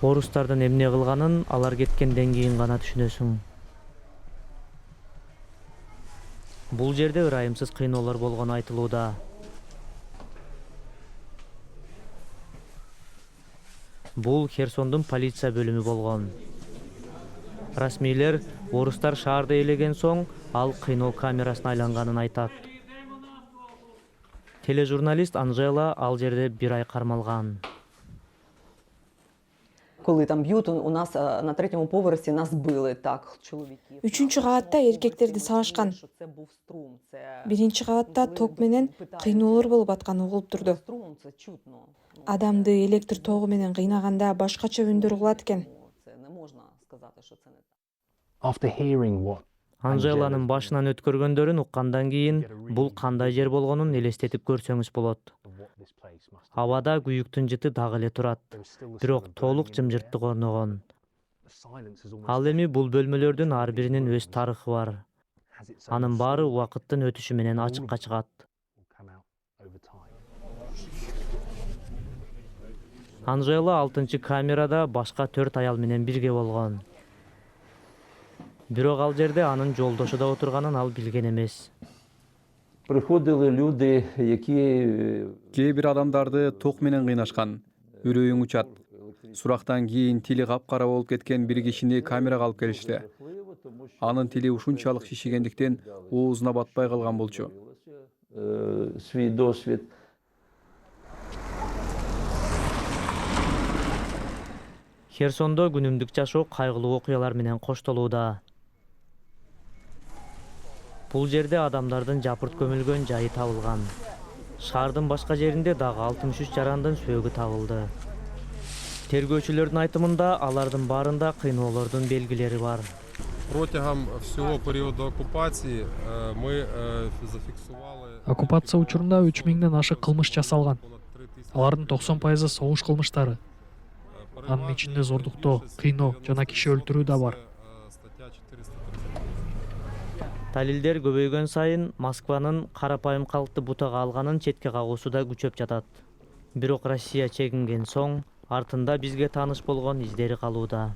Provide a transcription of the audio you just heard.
Орустардын эмне кылганын алар кеткенден кийин гана түшүнөсүң. Бул жерде ырайымсыз кыйноолор болгону айтылууда. Бул Херсондун полиция бөлүмү болгон. Расмийлер орустар шаарды ээлеген соң ал кыйноо камерасына айланганын айтат. Тележурналист Анжела ал жерде 1 ай кармалган. Коли там б'ють, у нас на 3-му поверсі нас били так чоловіків. 3-чү кабатта эркектерди сабашкан. 1-чи кабатта ток менен кыйноолор болуп атканы угулуп турду. Адамды электр тогу менен кыйнаганда башкача үндөр угулат экен. Анжеланын башынан өткөргөндөрүн уккандан кийин бул кандай жер болгонун элестетип көрсөңүз болот. Абада күйүктүн жыты дагы эле турат, бирок толук жымжырттык орногон. Ал эми бул бөлмөлөрдүн ар биринин өз тарыхы бар. Анын баары убакыттын өтүшү менен ачыкка чыгат. Анжела 6-чы камерада башка 4 аял менен бирге болгон. Бирок ал жерде анын жолдошу да отурганын ал билген эмес. Приходили люди, які Кээ бир адамдарды ток менен кыйнашкан. Үрөйүң учат. Сурактан кийин тили капкара болуп кеткен бир кишини камерага алып келишти. Анын тили ушунчалык шишигендиктен оозуна батпай калган болчу. свій досвід. Херсондо күнүмдүк жашоо кайгылуу окуялар менен коштолууда. Бул жерде адамдардын жапырт көмүлгөн жайы табылган. Шаардын башка жеринде дагы 63 жарандын сөөгү табылды. Тергөөчүлөрдүн айтымында алардын баарында кыйноолордун белгилери бар. Протягом всього періоду окупації ми зафіксували Оккупация учурунда 3000ден ашык кылмыш жасалган. Алардын 90% согуш кылмыштары. Анын ичинде зордуктоо, кыйноо жана киши өлтүрүү да бар. Далилдер көбөйгөн сайын Москванын карапайым калкты бутага алганын четке кагуусу да күчөп жатат. Бирок Россия чегинген соң артында бизге тааныш болгон издери калууда.